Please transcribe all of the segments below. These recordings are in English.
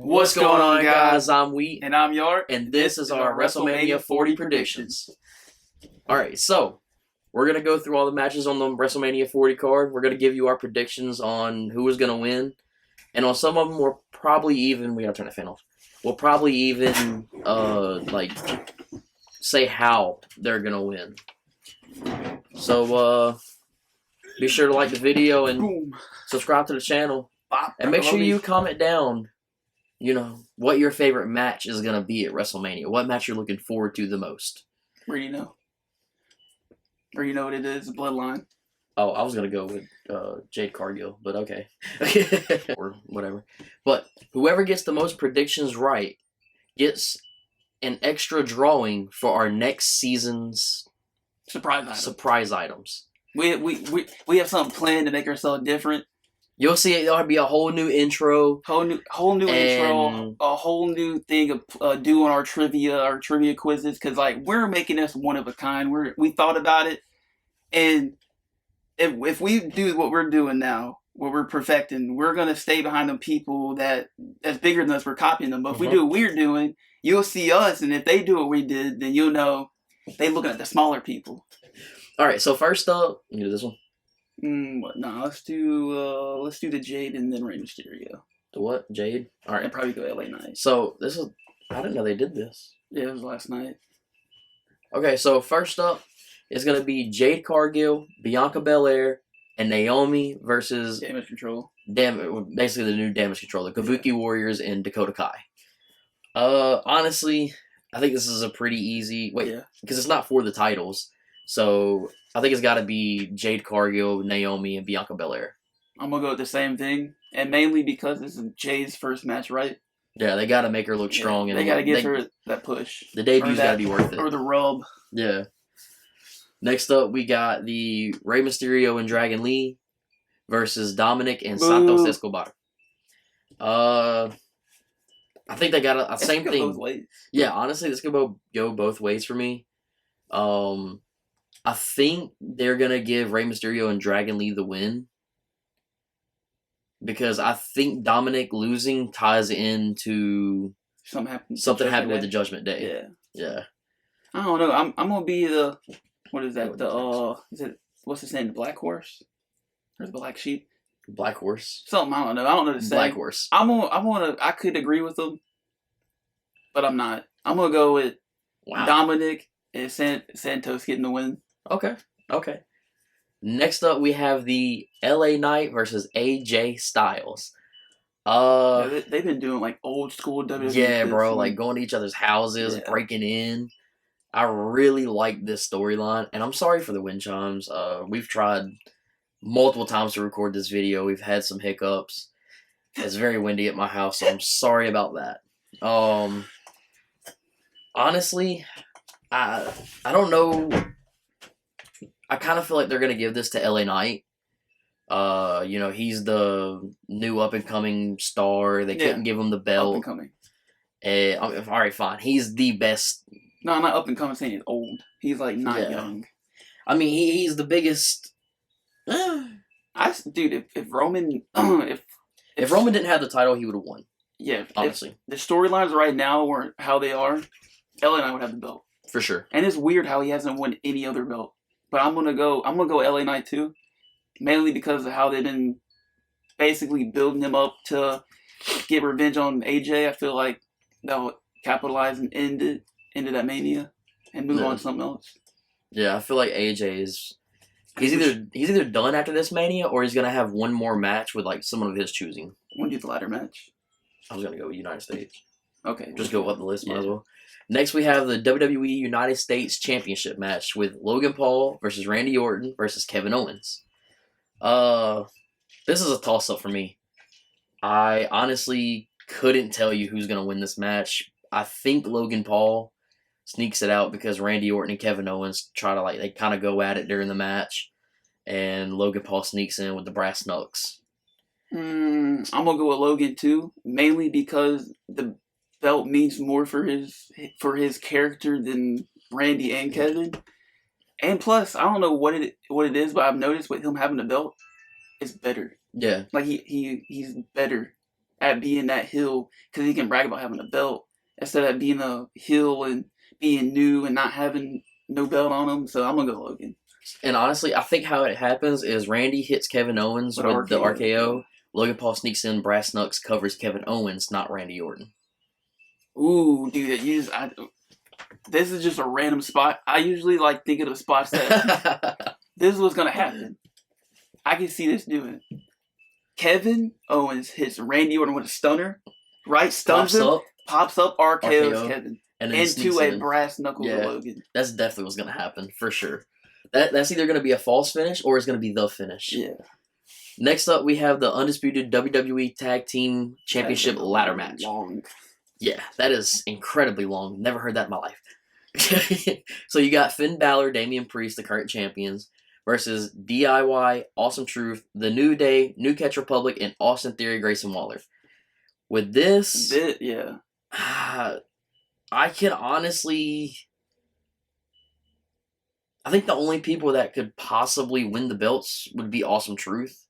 What's going on, guys? I'm Wheat. And I'm Yart. And this is our WrestleMania 40 predictions. Alright, so we're going to go through all the matches on the WrestleMania 40 card. We're going to give you our predictions on who is going to win. And on some of them, we're probably even... We got to turn the fan off. We'll probably even, say how they're going to win. So, be sure to like the video and subscribe to the channel. And make sure you comment down, what your favorite match is going to be at WrestleMania. What match you're looking forward to the most. Where you know? Or you know what it is? Bloodline. Oh, I was going to go with Jade Cargill, but okay. Or whatever. But whoever gets the most predictions right gets an extra drawing for our next season's surprise items. We have something planned to make ourselves different. You'll see there'll be a whole new intro. Whole new intro. A whole new thing of doing our trivia quizzes. Because, we're making this one of a kind. We thought about it. And if we do what we're doing now, what we're perfecting, we're going to stay behind the people that's bigger than us. We're copying them. But if we do what we're doing, you'll see us. And if they do what we did, then you'll know they looking at the smaller people. All right, so first up, you do this one? Let's do the Jade and then Rey Mysterio. The what? Jade? All right. I'd probably go LA Knight. So I didn't know they did this. Yeah, it was last night. Okay, so first up is going to be Jade Cargill, Bianca Belair, and Naomi versus Damage Control. Basically the new Damage Control, the Kabuki Warriors and Dakota Kai. Honestly, I think this is a pretty easy... because it's not for the titles. So I think it's got to be Jade Cargill, Naomi, and Bianca Belair. I'm going to go with the same thing. And mainly because this is Jade's first match, right? Yeah, they got to make her look strong. They got to give her that push. The debut's got to be worth it. Or the rub. Yeah. Next up, we got the Rey Mysterio and Dragon Lee versus Dominic and Santos Escobar. I think they got a same thing. Both ways. Yeah, honestly, this could go both ways for me. I think they're going to give Rey Mysterio and Dragon Lee the win. Because I think Dominic losing ties into something happened with the Judgment Day. Yeah. I don't know. I'm going to be the... What is that? What's his name? The Black Horse? Or the Black Sheep? Black Horse? Something, I don't know. I don't know the Black Horse. I could agree with them. But I'm not. I'm going to go with Dominic and Santos getting the win. Okay. Next up, we have the LA Knight versus AJ Styles. They've been doing old school WWE. Yeah, bro, going to each other's houses, breaking in. I really like this storyline, and I'm sorry for the wind chimes. We've tried multiple times to record this video. We've had some hiccups. It's very windy at my house, so I'm sorry about that. Honestly, I don't know. I kind of feel like they're going to give this to LA Knight. He's the new up-and-coming star. They couldn't give him the belt. Up-and-coming. All right, fine. He's the best. No, not up-and-coming, saying he's old. He's, not young. I mean, he's the biggest... Dude, if Roman... if Roman didn't have the title, he would have won. Yeah. Honestly. The storylines right now weren't how they are, LA Knight would have the belt. For sure. And it's weird how he hasn't won any other belt. But I'm gonna go LA Knight too. Mainly because of how they've been basically building him up to get revenge on AJ. I feel like they'll capitalize and end it into that Mania and move on to something else. Yeah, I feel like AJ is he's either done after this Mania or he's gonna have one more match with someone of his choosing. When do you do the ladder match? I was gonna go with United States. Okay. Just go up the list, might as well. Next, we have the WWE United States Championship match with Logan Paul versus Randy Orton versus Kevin Owens. This is a toss-up for me. I honestly couldn't tell you who's going to win this match. I think Logan Paul sneaks it out because Randy Orton and Kevin Owens try to, they kind of go at it during the match. And Logan Paul sneaks in with the brass knucks. I'm going to go with Logan, too. Mainly because the belt means more for his character than Randy and Kevin. And plus, I don't know what it is, but I've noticed with him having the belt, it's better. Yeah. He's better at being that heel because he can brag about having a belt instead of being a heel and being new and not having no belt on him. So I'm gonna go Logan. And honestly, I think how it happens is Randy hits Kevin Owens with the RKO. Logan Paul sneaks in, brass knucks, covers Kevin Owens, not Randy Orton. Ooh, dude, this is just a random spot. I usually like thinking of spots that this is what's gonna happen. I can see this doing. Kevin Owens hits Randy Orton with a stunner, right? Stuns him, pops up, RKO's Kevin, and into a brass knuckle to Logan. That's definitely what's gonna happen for sure. That's either gonna be a false finish or it's gonna be the finish. Yeah. Next up, we have the undisputed WWE Tag Team Championship ladder match. Long. Yeah, that is incredibly long. Never heard that in my life. So you got Finn Balor, Damian Priest, the current champions, versus DIY, Awesome Truth, The New Day, New Catch Republic, and Austin Theory, Grayson Waller. With this, I can honestly, I think the only people that could possibly win the belts would be Awesome Truth.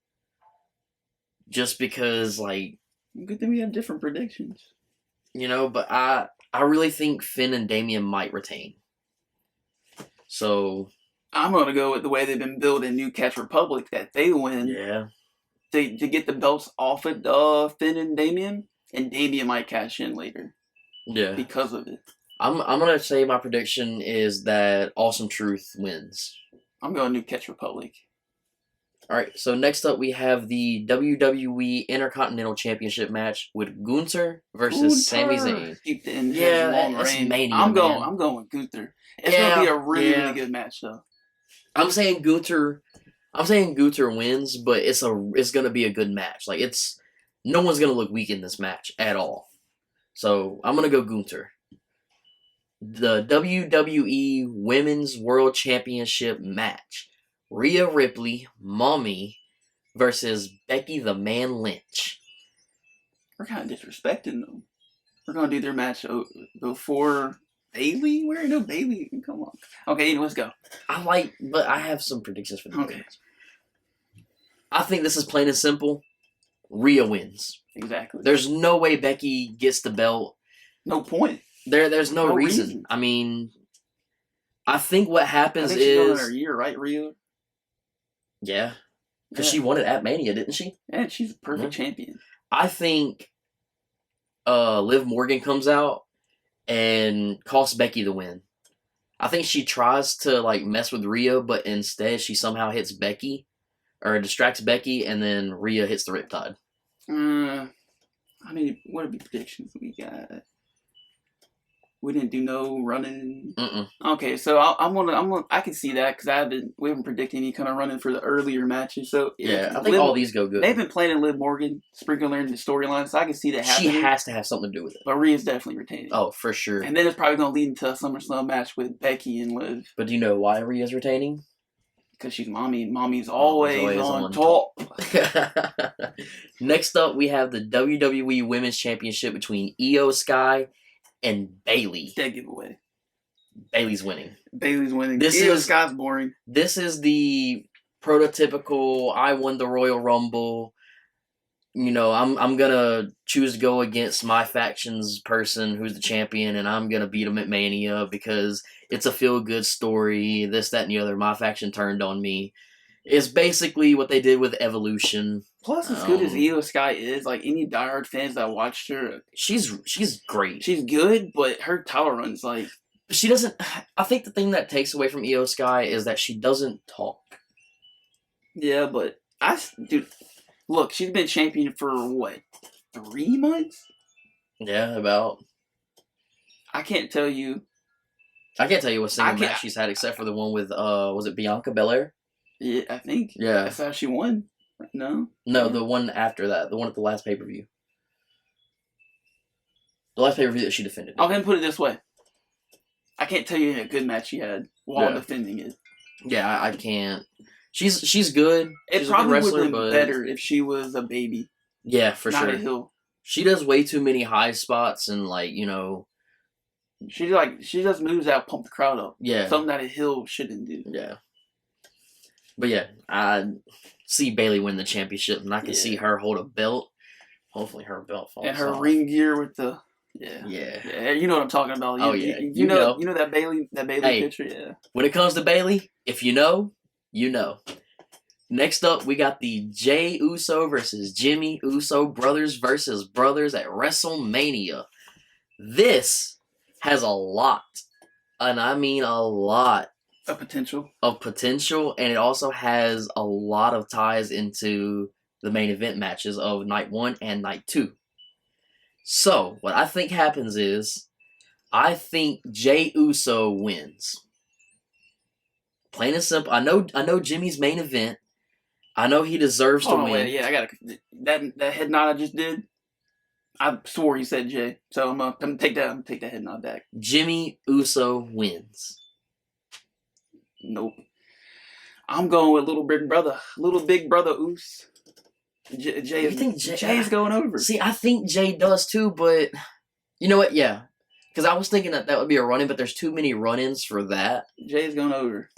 Just because, like, good thing we have different predictions. But I really think Finn and Damian might retain. So I'm gonna go with the way they've been building New Catch Republic that they win. Yeah. To get the belts off of Finn and Damian might cash in later. Yeah. Because of it. I'm gonna say my prediction is that Awesome Truth wins. I'm going New Catch Republic. Alright, so next up we have the WWE Intercontinental Championship match with Gunther versus Sami Zayn. That's Mania. I'm going with Gunther. It's gonna be a really good match though. I'm saying Gunther wins, but it's gonna be a good match. Like no one's gonna look weak in this match at all. So I'm gonna go Gunther. The WWE Women's World Championship match. Rhea Ripley, Mommy, versus Becky the Man Lynch. We're kind of disrespecting them. We're going to do their match before Bayley? Where? No, Bayley. Come on. Okay, let's go. But I have some predictions for the match. I think this is plain and simple. Rhea wins. Exactly. There's no way Becky gets the belt. No point. There's no reason. I mean, I think what happens is... she's going her year, right, Rhea? Yeah. Because she won it at Mania, didn't she? Yeah, she's a perfect champion. I think Liv Morgan comes out and costs Becky the win. I think she tries to mess with Rhea, but instead she somehow hits Becky or distracts Becky, and then Rhea hits the Riptide. I mean, what are the predictions we got? We didn't do no running. Okay, so I can see that because we haven't predicted any kind of running for the earlier matches. So I think all these go good. They've been planning Liv Morgan, sprinkling her in the storyline, so I can see that happening. She has to have something to do with it. But Rhea's definitely retaining. Oh, for sure. And then it's probably going to lead into a SummerSlam match with Becky and Liv. But do you know why Rhea's retaining? Because she's Mommy, and Mommy's always on top. Next up, we have the WWE Women's Championship between Io Sky and Bayley. Dead giveaway. Bayley's winning. Io Sky's boring. This is the prototypical I won the Royal Rumble. I'm gonna choose to go against my faction's person who's the champion, and I'm gonna beat him at Mania because it's a feel-good story, this, that, and the other. My faction turned on me. It's basically what they did with Evolution. Plus, as good as Io Sky is, any diehard fans that watched her, she's great. She's good, but her title run's she doesn't. I think the thing that takes away from Io Sky is that she doesn't talk. Yeah, but look, she's been champion for what, 3 months? Yeah, about. I can't tell you what single match she's had except for the one with was it Bianca Belair? Yeah, I think. Yeah. That's how she won. No? No, the one after that. The one at the last pay-per-view. The last pay-per-view that she defended. I'll go ahead and put it this way. I can't tell you a good match she had while defending it. Yeah, I can't. She's good. It she's probably a good wrestler, would have been better if she was a baby. Yeah, for sure. Not a heel. She does way too many high spots and She does moves that pump the crowd up. Yeah. Something that a heel shouldn't do. Yeah. But yeah, I see Bayley win the championship, and I can see her hold a belt Hopefully her belt falls and her off. ring gear with the yeah. You know what I'm talking about. You know that Bailey picture. Yeah. When it comes to Bailey, if you know, you know. Next up, we got the Jey Uso versus Jimmy Uso brothers versus brothers at WrestleMania. This has a lot, and I mean a lot, of potential, and it also has a lot of ties into the main event matches of night 1 and night 2. So, what I think happens is, I think Jey Uso wins. Plain and simple. I know Jimmy's main event. I know he deserves to win. Wait, yeah, I gotta that head nod I just did. I swore he said Jay, so I'm gonna take that head nod back. Jimmy Uso wins. Nope. I'm going with little big brother Us. Jay's going over. See, I think Jay does too, but you know what? Yeah, because I was thinking that would be a run-in, but there's too many run-ins for that. Jay's going over.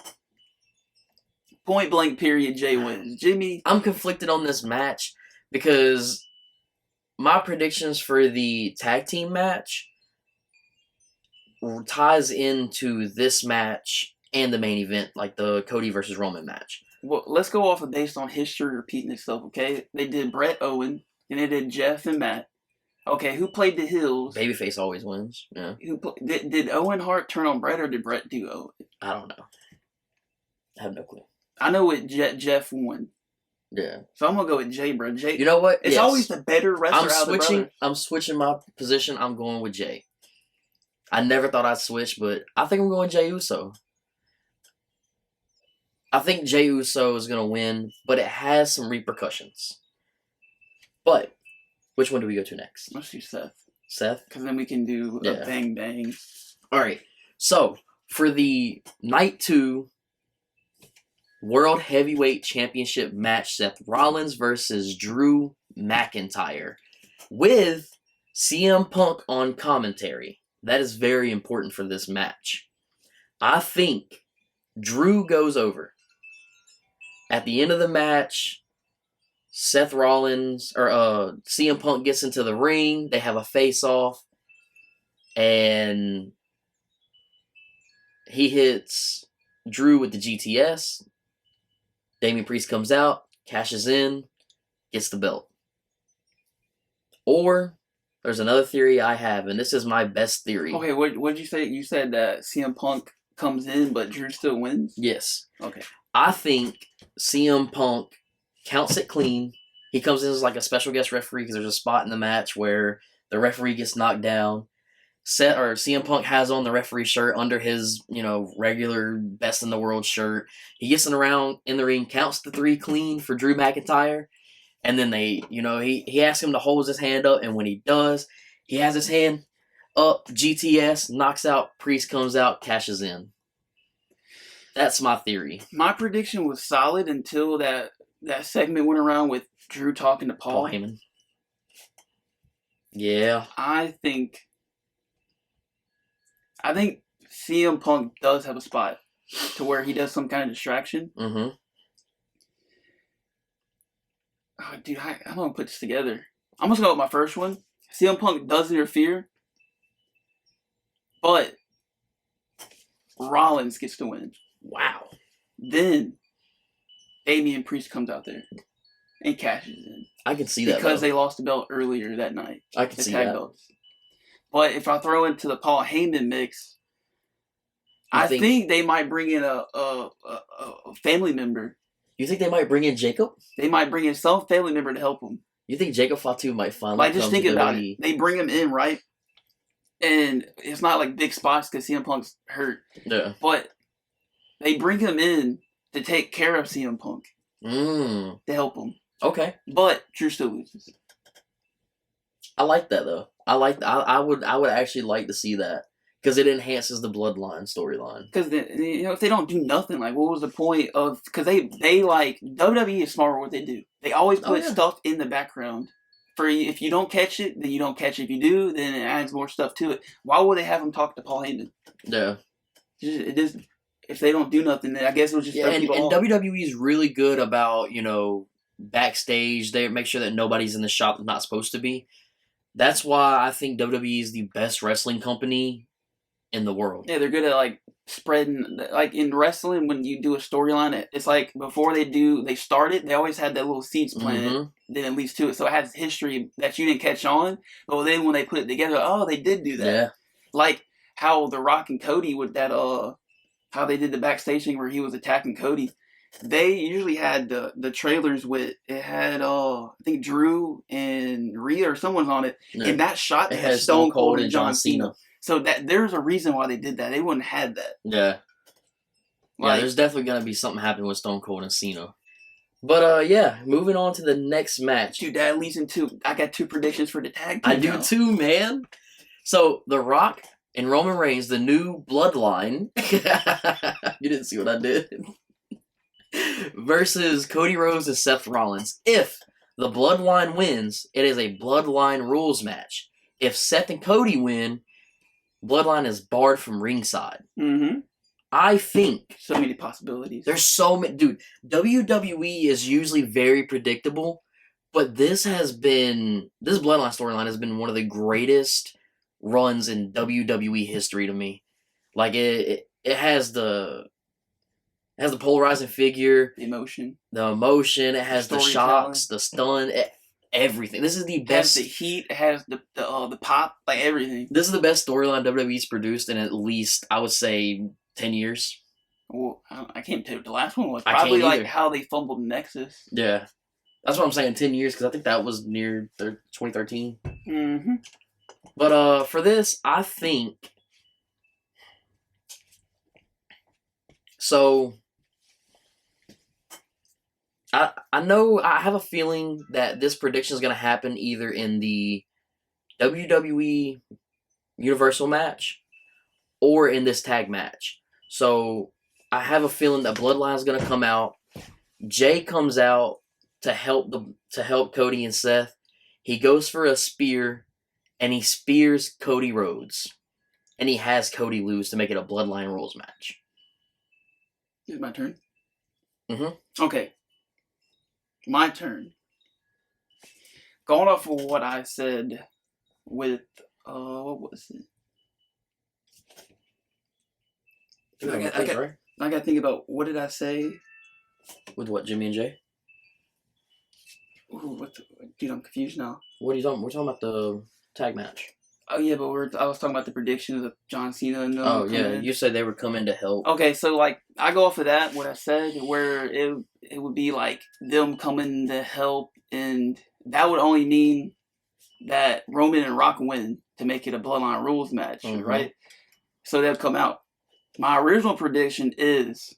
Point blank period, Jay wins. Jimmy. I'm conflicted on this match because my predictions for the tag team match ties into this match and the main event, like the Cody versus Roman match. Well, let's go off of based on history repeating itself, okay? They did Brett Owen, and they did Jeff and Matt. Okay, who played the heels? Babyface always wins, yeah. Did Owen Hart turn on Brett, or did Brett do Owen? I don't know. I have no clue. I know it. Jeff won. Yeah. So I'm gonna go with Jay, bro. Jay. You know what? It's always the better wrestler out of the brothers. I'm switching my position. I'm going with Jay. I never thought I'd switch, but I think I'm going Jey Uso. I think Jey Uso is gonna win, but it has some repercussions. But which one do we go to next? Let's do Seth. Seth? Because then we can do a bang bang. Alright. So for the night 2 World Heavyweight Championship match, Seth Rollins versus Drew McIntyre with CM Punk on commentary. That is very important for this match. I think Drew goes over. At the end of the match, Seth Rollins or CM Punk gets into the ring. They have a face-off, and he hits Drew with the GTS. Damian Priest comes out, cashes in, gets the belt. Or there's another theory I have, and this is my best theory. Okay, what did you say? You said that CM Punk comes in, but Drew still wins? Yes. Okay. I think CM Punk counts it clean. He comes in as like a special guest referee because there's a spot in the match where the referee gets knocked down. CM Punk has on the referee shirt under his, regular best in the world shirt. He gets around in the ring, counts the 3 clean for Drew McIntyre, and then he asks him to hold his hand up, and when he does, he has his hand up, GTS, knocks out, Priest comes out, cashes in. That's my theory. My prediction was solid until that segment went around with Drew talking to Paul Heyman. Yeah. I think CM Punk does have a spot to where he does some kind of distraction. Mm-hmm. Oh, dude, I'm going to put this together. I'm just going to go with my first one. CM Punk does interfere, but Rollins gets to win. Wow. Then Damian Priest comes out there and cashes in. I can see that, because they lost the belt earlier that night. I can see that. Belts. But if I throw into the Paul Heyman mix, I think they might bring in a family member. You think they might bring in Jacob? They might bring in some family member to help him. You think Jacob Fatu might finally just think about it. They bring him in, right? And it's not like big spots because CM Punk's hurt. Yeah. But they bring him in to take care of CM Punk. To help him. Okay. But Drew still loses. I like that though. I would actually like to see that because it enhances the bloodline storyline. Because if they don't do nothing, like what was the point of? Because they like WWE is smart with what they do. They always put stuff in the background for if you don't catch it, then you don't catch it. If you do, then it adds more stuff to it. Why would they have him talk to Paul Heyman? Yeah. It just if they don't do nothing, then I guess it was just and WWE is really good about backstage. They make sure that nobody's in the shop that's not supposed to be. That's why I think WWE is the best wrestling company in the world. Yeah, they're good at like spreading. Like in wrestling, when you do a storyline, it's like before they start it, they always had that little seeds planted. Then it leads to it, so it has history that you didn't catch on. But then when they put it together, oh, they did do that. Yeah. Like how The Rock and Cody with that how they did the backstage thing where he was attacking Cody. They usually had the trailers with it had I think Drew and Rhea or someone's on it. Yeah. In that shot, It they has had Stone Cold and John Cena. So that there's a reason why they did that. They wouldn't have had that. Yeah. Like, there's definitely gonna be something happening with Stone Cold and Cena. But yeah, moving on to the next match. Dude, that leads into I got 2 predictions for the tag team. I do too, man. So The Rock and Roman Reigns, the new bloodline. You didn't see what I did. Versus Cody Rhodes and Seth Rollins. If the bloodline wins, it is a bloodline rules match. If Seth and Cody win, bloodline is barred from ringside. I think so many possibilities. There's so many, dude. WWE is usually very predictable, but this bloodline storyline has been one of the greatest runs in WWE history to me. Like it has the polarizing figure, the emotion. It has the shocks, the stun, everything. This is the best. It has the heat. It has the pop, like everything. This is the best storyline WWE's produced in at least, I would say, 10 years. Well, I can't tell what the last one was. Probably like how they fumbled Nexus. Yeah. That's what I'm saying, 10 years, because I think that was near 2013. But for this, I think... So... I know, I have a feeling that this prediction is going to happen either in the WWE Universal match or in this tag match. So I have a feeling that Bloodline is going to come out. Jay comes out to help Cody and Seth. He goes for a spear and he spears Cody Rhodes. And he has Cody lose to make it a Bloodline rules match. Is it my turn? Okay. My turn. Going off of what I said with what was it? I got to think about what did I say? With what, Jimmy and Jay? Ooh, dude, I'm confused now. What are you talking? We're talking about the tag match. Oh yeah, but I was talking about the predictions of John Cena and oh yeah, you said they were coming to help. Okay, so like I go off of that what I said, where it would be like them coming to help, and that would only mean that Roman and Rock win to make it a Bloodline rules match, right? So they'll come out. My original prediction is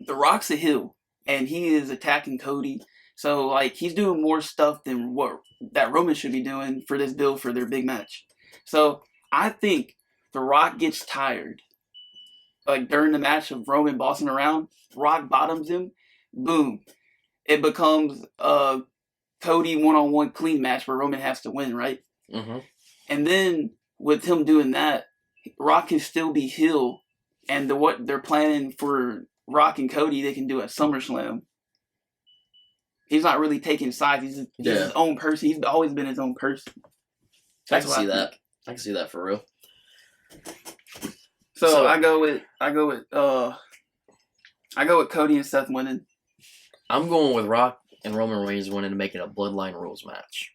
The Rock's a heel, and he is attacking Cody. So like he's doing more stuff than what that Roman should be doing for this build for their big match. So I think The Rock gets tired. Like during the match of Roman bossing around, Rock bottoms him, boom. It becomes a Cody one-on-one clean match where Roman has to win, right? And then with him doing that, Rock can still be heel, and what they're planning for Rock and Cody, they can do at SummerSlam. He's not really taking sides. He's his own person. He's always been his own person. I can see that. I can see that for real. So I go with Cody and Seth winning. I'm going with Rock and Roman Reigns winning to make it a Bloodline rules match.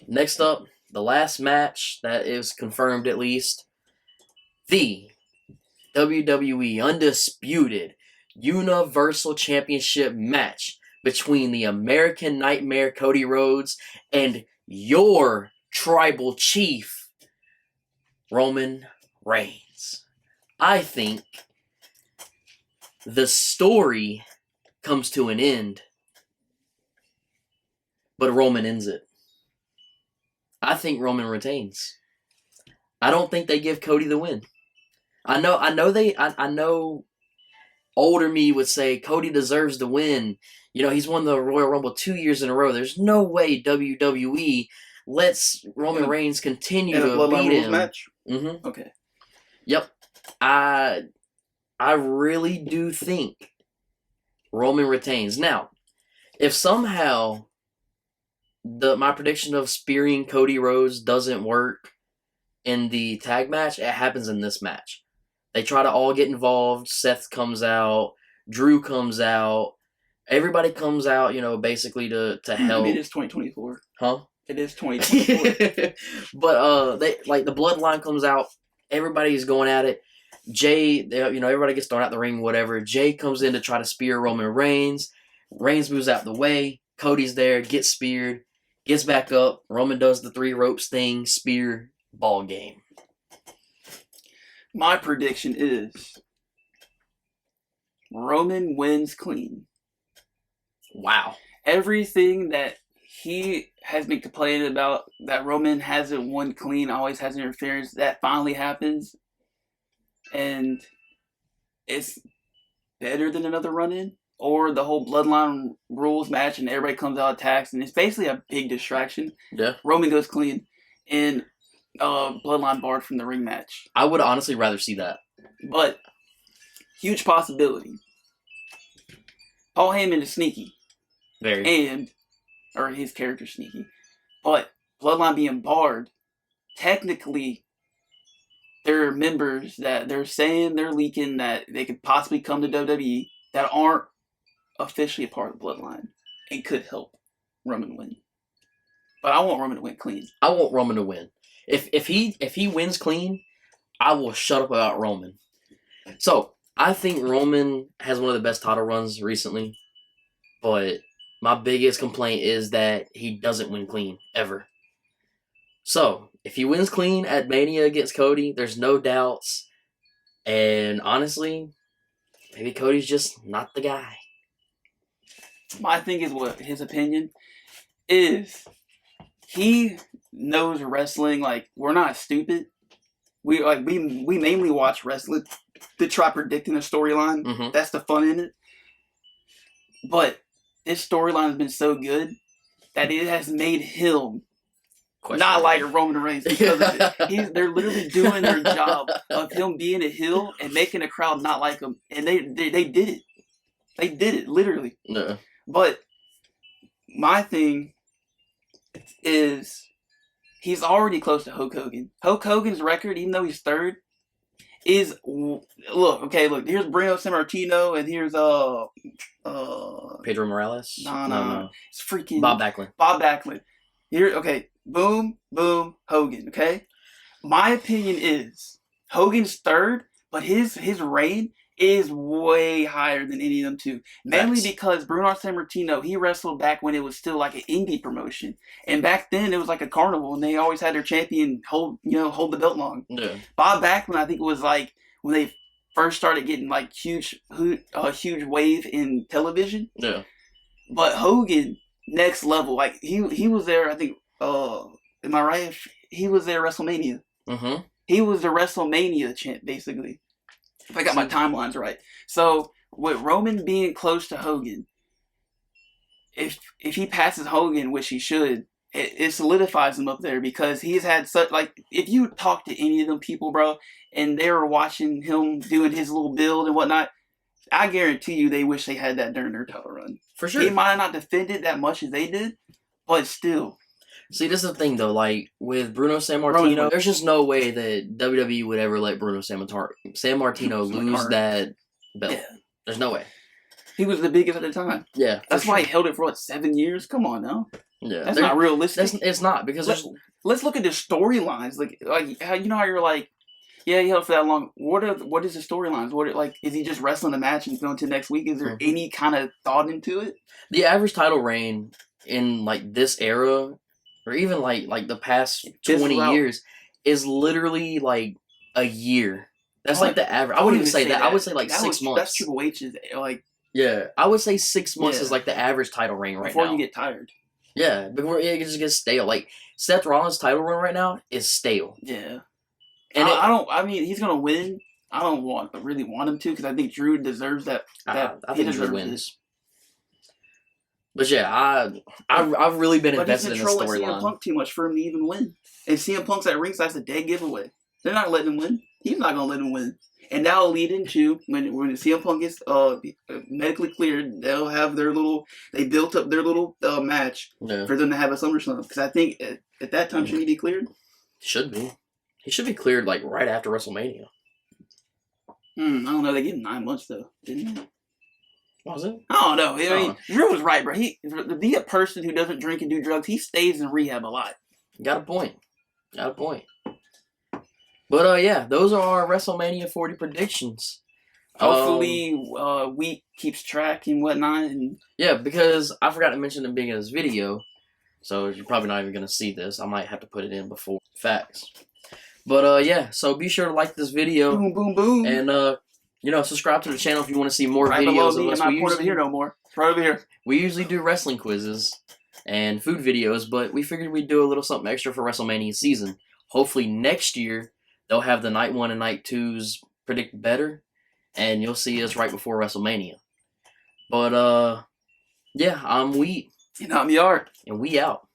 Next up, the last match that is confirmed at least, the WWE Undisputed Universal Championship match between the American Nightmare Cody Rhodes and your tribal chief Roman Reigns. I think the story comes to an end, but Roman ends it. I think Roman retains. I don't think they give Cody the win. I know older me would say Cody deserves the win. You know, he's won the Royal Rumble 2 years in a row. There's no way WWE lets Roman Reigns continue to beat him. Match? Okay. Yep. I really do think Roman retains. Now, If somehow my prediction of spearing Cody Rhodes doesn't work in the tag match, it happens in this match. They try to all get involved. Seth comes out. Drew comes out. Everybody comes out, basically to help. It is 2024. Huh? It is 2024. But they the bloodline comes out. Everybody's going at it. Jay, everybody gets thrown out the ring, whatever. Jay comes in to try to spear Roman Reigns. Reigns moves out the way. Cody's there, gets speared, gets back up. Roman does the 3 ropes thing, spear, ball game. My prediction is Roman wins clean. Wow. Everything that he has been complaining about, that Roman hasn't won clean, always has interference, that finally happens. And it's better than another run-in. Or the whole Bloodline rules match and everybody comes out attacks. And it's basically a big distraction. Yeah. Roman goes clean. And Bloodline barred from the ring match. I would honestly rather see that. But, huge possibility. Paul Heyman is sneaky. Very. Or his character's sneaky. But, Bloodline being barred, technically, there are members that they're saying they're leaking that they could possibly come to WWE that aren't officially a part of the Bloodline and could help Roman win. But I want Roman to win clean. I want Roman to win. If he wins clean, I will shut up about Roman. So, I think Roman has one of the best title runs recently. But my biggest complaint is that he doesn't win clean, ever. So, if he wins clean at Mania against Cody, there's no doubts. And honestly, maybe Cody's just not the guy. My thing is what his opinion is. He knows wrestling. Like, we're not stupid. We mainly watch wrestling to try predicting a storyline. Mm-hmm. That's the fun in it. But this storyline has been so good that it has made him not like Roman Reigns because of it. They're literally doing their job of him being a heel and making the crowd not like him. And they did it. They did it, literally. No. But my thing is he's already close to Hulk Hogan. Hulk Hogan's record, even though he's third, is look, here's Bruno Sammartino and here's Pedro Morales? No. It's freaking Bob Backlund. Bob Backlund. Here, okay, boom, Hogan, okay? My opinion is Hogan's third, but his reign is way higher than any of them two. Mainly because Bruno Sammartino, he wrestled back when it was still like an indie promotion. And back then it was like a carnival and they always had their champion hold the belt long. Yeah. Bob Backlund, I think it was like when they first started getting like huge wave in television. Yeah. But Hogan, next level. Like he was there, I think am I right? He was there at WrestleMania. Mm-hmm. He was the WrestleMania champ, basically. If I got my timelines right. So, with Roman being close to Hogan, if he passes Hogan, which he should, it solidifies him up there because he's had such, like, if you talk to any of them people, bro, and they were watching him doing his little build and whatnot, I guarantee you they wish they had that during their title run. For sure. He might have not defended that much as they did, but still. See, this is the thing, though. Like, with Bruno Sammartino, there's just no way that WWE would ever let Bruno Sammartino lose that belt. Yeah. There's no way. He was the biggest at the time. Yeah. That's why he held it for, 7 years? Come on, now. Yeah. That's not realistic. It's not, because let's look at the storylines. Like how how you're like, yeah, he held it for that long. What is the storylines? Is he just wrestling a match and going to next week? Is there any kind of thought into it? The average title reign in, like, this era, or even like the past 20 years, is literally like a year. That's like the average. I wouldn't even say that. I would say like 6 months. That's Triple H's like. Yeah, I would say 6 months is like the average title reign right now. Before you get tired. Yeah, before it just gets stale. Like Seth Rollins' title run right now is stale. Yeah, and I mean, he's gonna win. I don't really want him to because I think Drew deserves that. I think Drew wins. But yeah, I've really been invested in the storyline. CM Punk too much for him to even win. And CM Punk's at ringside, that's a dead giveaway. They're not letting him win. He's not gonna let him win. And that'll lead into when CM Punk gets medically cleared, they'll have their little. They built up their little match for them to have a SummerSlam, because I think at that time should he be cleared? Should be. He should be cleared like right after WrestleMania. I don't know. They gave him 9 months though, didn't they? Was it? I don't know. I mean, Drew was right, bro. To be a person who doesn't drink and do drugs, he stays in rehab a lot. Got a point. But yeah, those are our WrestleMania 40 predictions. Hopefully, Wheat keeps track and whatnot. And yeah, because I forgot to mention in the beginning of this video, so you're probably not even gonna see this. I might have to put it in before facts. But yeah, so be sure to like this video. Boom, boom, boom. And subscribe to the channel if you want to see more right videos below me, of us. I'm not over here no more. It's right over here. We usually do wrestling quizzes and food videos, but we figured we'd do a little something extra for WrestleMania season. Hopefully next year they'll have the night 1 and night 2s predict better, and you'll see us right before WrestleMania. But yeah, I'm Wheat. And I'm Yart. And we out.